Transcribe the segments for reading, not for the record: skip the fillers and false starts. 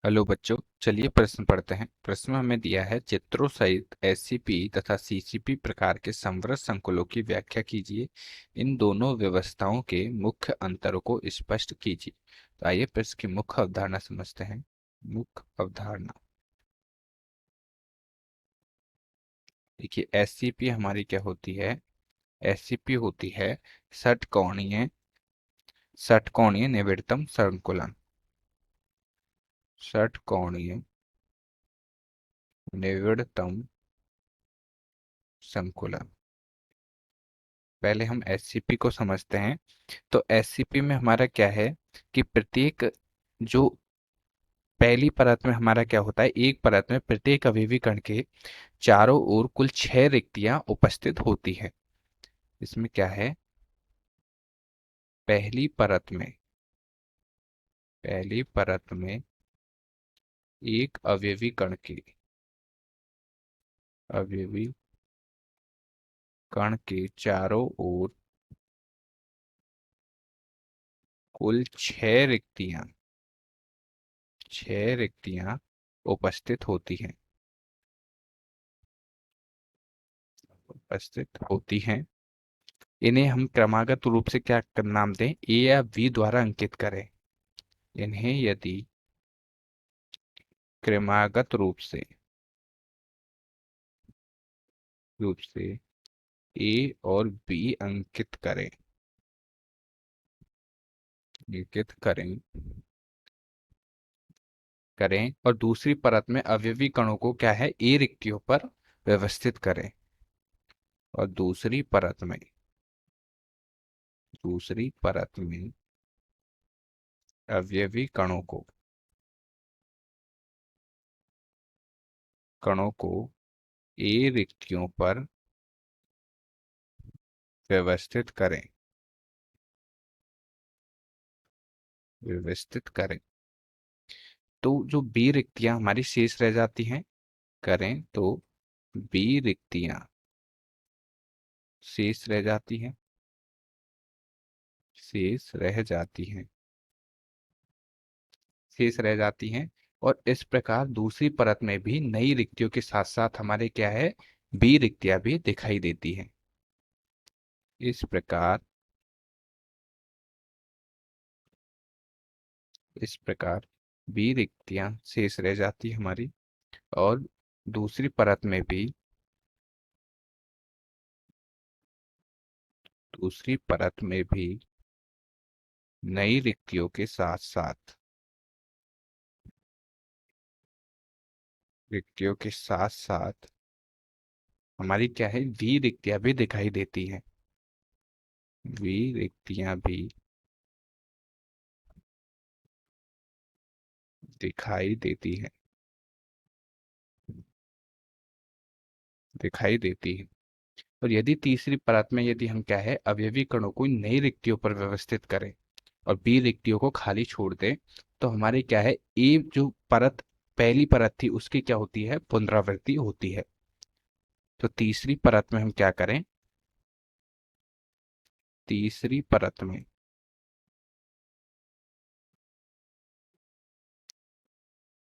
Hello बच्चों, चलिए प्रश्न पढ़ते हैं। प्रश्न में हमें दिया है चित्रों सहित एससीपी तथा सीसीपी प्रकार के समवृत्त संकुलों की व्याख्या कीजिए। इन दोनों व्यवस्थाओं के मुख्य अंतरों को स्पष्ट कीजिए। तो आइए प्रश्न की मुख्य अवधारणा समझते हैं। मुख्य अवधारणा देखिए, एससीपी हमारी क्या होती है। एससीपी होती है षटकोणीय षटकोणीय निविड़तम संकुलन। षटकोणीय निविड़तम संकुलन। पहले हम एससीपी को समझते हैं। तो एससीपी में हमारा क्या है कि प्रत्येक जो पहली परत में हमारा क्या होता है, एक परत में प्रत्येक अवयवी कण के चारों ओर कुल 6 रिक्तियां उपस्थित होती है। इसमें क्या है, पहली परत में पहली परत में एक अवयवी कण के चारों ओर कुल 6 रिक्तियां उपस्थित होती हैं। इन्हें हम क्रमागत रूप से क्या नाम दें, ए या वी द्वारा अंकित करें। इन्हें यदि क्रमागत रूप से ए और बी अंकित करें और दूसरी परत में अवयवी कणों को क्या है, ए रिक्तियों पर व्यवस्थित करें। और दूसरी परत में अवयवी कणों को ए रिक्तियों पर व्यवस्थित करें। तो जो बी रिक्तियां हमारी शेष रह जाती हैं, करें तो बी रिक्तियां शेष रह जाती हैं शेष रह जाती हैं शेष रह जाती हैं। और इस प्रकार दूसरी परत में भी नई रिक्तियों के साथ साथ हमारे क्या है, बी रिक्तियां भी दिखाई देती हैं। इस प्रकार बी रिक्तियां शेष रह जाती है हमारी। और दूसरी परत में भी दूसरी परत में भी नई रिक्तियों के साथ साथ हमारी क्या है, वी रिक्तियां भी दिखाई देती हैं। वी रिक्तियां भी दिखाई देती हैं दिखाई देती है। और यदि तीसरी परत में यदि हम क्या है, अवयवी कणों को नई रिक्तियों पर व्यवस्थित करें और बी रिक्तियों को खाली छोड़ दें, तो हमारी क्या है, ए जो परत पहली परत थी उसकी क्या होती है, पुनरावृत्ति होती है। तो तीसरी परत में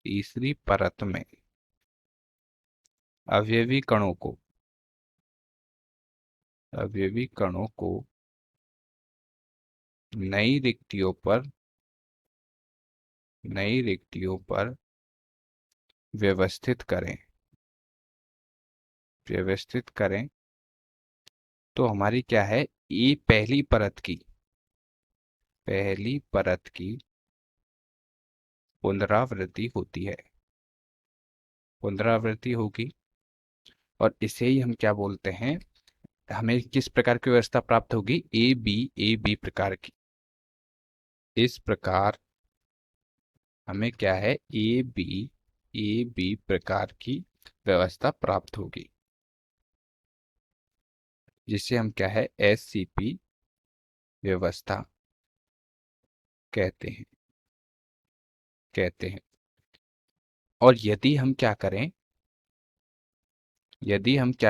तीसरी परत में अवयवी कणों को अवयवी कणों को नई रिक्तियों पर नई रिक्तियों पर व्यवस्थित करें व्यवस्थित करें तो हमारी क्या है, ये पहली परत की पुनरावृत्ति होगी। और इसे ही हम क्या बोलते हैं, हमें किस प्रकार की व्यवस्था प्राप्त होगी, ए बी प्रकार की। इस प्रकार हमें क्या है, ए बी प्रकार की व्यवस्था प्राप्त होगी, जिसे हम क्या है, एससीपी व्यवस्था कहते हैं कहते हैं। और यदि हम क्या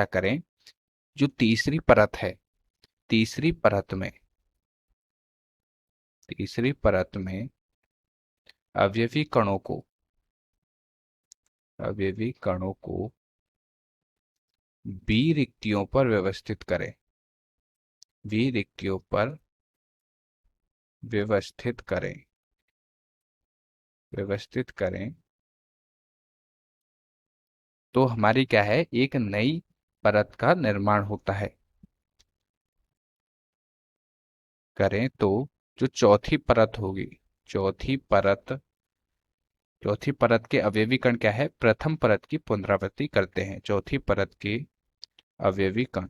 करें, जो तीसरी परत है, तीसरी परत में तीसरी परत में अवयवी कणों को अवयवी कणों को बी रिक्तियों पर व्यवस्थित करें। बी रिक्तियों पर व्यवस्थित करें। व्यवस्थित करें तो हमारी क्या है, एक नई परत का निर्माण होता है। करें तो जो चौथी परत होगी, चौथी परत चौथी परत के अवयवी कण क्या है, प्रथम परत की पुनरावृत्ति करते हैं। चौथी परत के अवयवी कण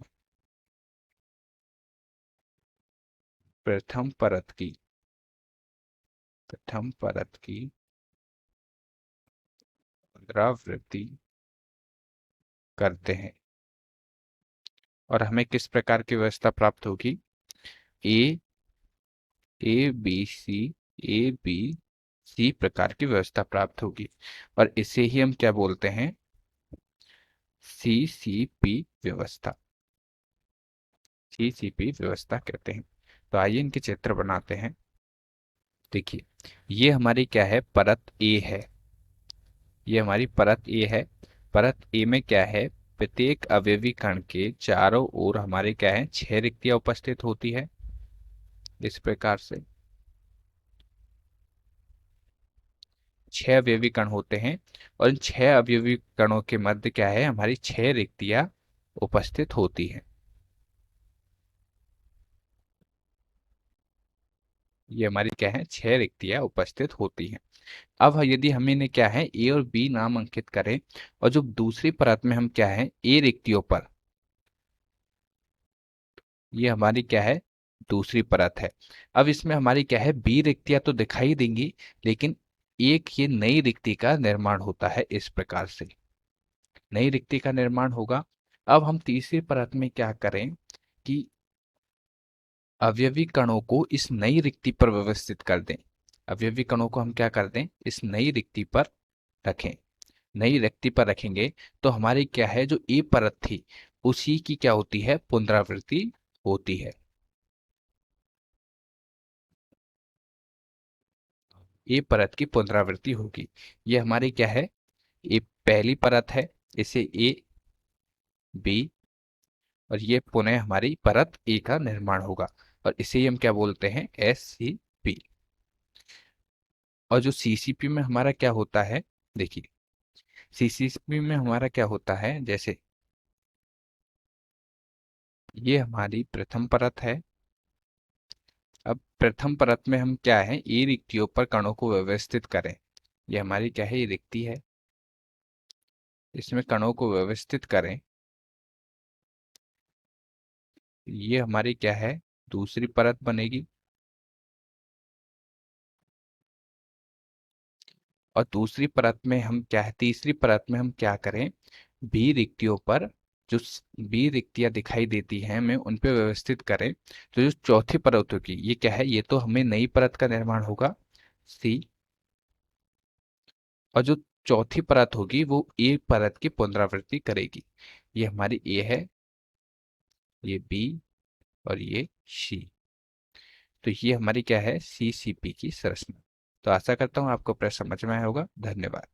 प्रथम परत की पुनरावृत्ति करते हैं। और हमें किस प्रकार की व्यवस्था प्राप्त होगी, ए A B C A B C प्रकार की व्यवस्था प्राप्त होगी। और इसे ही हम क्या बोलते हैं, सीसीपी व्यवस्था। सीसीपी व्यवस्था कहते हैं। तो आइए इनके चित्र बनाते हैं। देखिए, ये हमारी क्या है, परत ए है। ये हमारी परत ए है। परत ए में क्या है, प्रत्येक अवयवी कण के चारों ओर हमारे क्या है, 6 रिक्तियां उपस्थित होती है। इस प्रकार से 6 अवयवी कण होते हैं और इन 6 अवयवी कणों के मध्य क्या है, हमारी 6 रिक्तियां उपस्थित होती हैं। ये हमारी क्या है, 6 रिक्तियां उपस्थित होती हैं। अब यदि हम इन्हें क्या है, ए और बी नाम अंकित करें और जो दूसरी परत में हम क्या है, ए रिक्तियों पर, ये हमारी क्या है, दूसरी परत है। अब इसमें हमारी क्या है, बी रिक्तियां तो दिखाई देंगी, लेकिन एक ये नई रिक्ति का निर्माण होता है। इस प्रकार से नई रिक्ति का निर्माण होगा। अब हम तीसरी परत में क्या करें कि अवयवी कणों को इस नई रिक्ति पर व्यवस्थित कर दें। अवयवी कणों को हम क्या कर दें, इस नई रिक्ति पर रखें। नई रिक्ति पर रखेंगे तो हमारी क्या है, जो ए परत थी उसी की क्या होती है, पुनरावृत्ति होती है। ए परत की पुनरावृत्ति होगी। ये हमारी क्या है, ये पहली परत है, इसे ए बी, और ये पुनः हमारी परत ए का निर्माण होगा और इसे ही हम क्या बोलते हैं, एस सी पी। और जो सीसीपी में हमारा क्या होता है, देखिए सीसीपी में हमारा क्या होता है, जैसे ये हमारी प्रथम परत है। अब प्रथम परत में हम क्या है, ए रिक्तियों पर कणों को व्यवस्थित करें। ये हमारी क्या है, ये रिक्ति है, इसमें कणों को व्यवस्थित करें। ये हमारी क्या है, दूसरी परत बनेगी। और दूसरी परत में हम क्या है, तीसरी परत में हम क्या करें, बी रिक्तियों पर जो बी रिक्तियां दिखाई देती हैं हमें उन पे व्यवस्थित करें। तो जो चौथी परत होगी, ये क्या है, ये तो हमें नई परत का निर्माण होगा, सी। और जो चौथी परत होगी वो ए परत की पुनरावृत्ति करेगी। ये हमारी ए है, ये बी और ये सी। तो ये हमारी क्या है, सीसीपी की संरचना। तो आशा करता हूँ आपको प्रश्न समझ में आया होगा। धन्यवाद।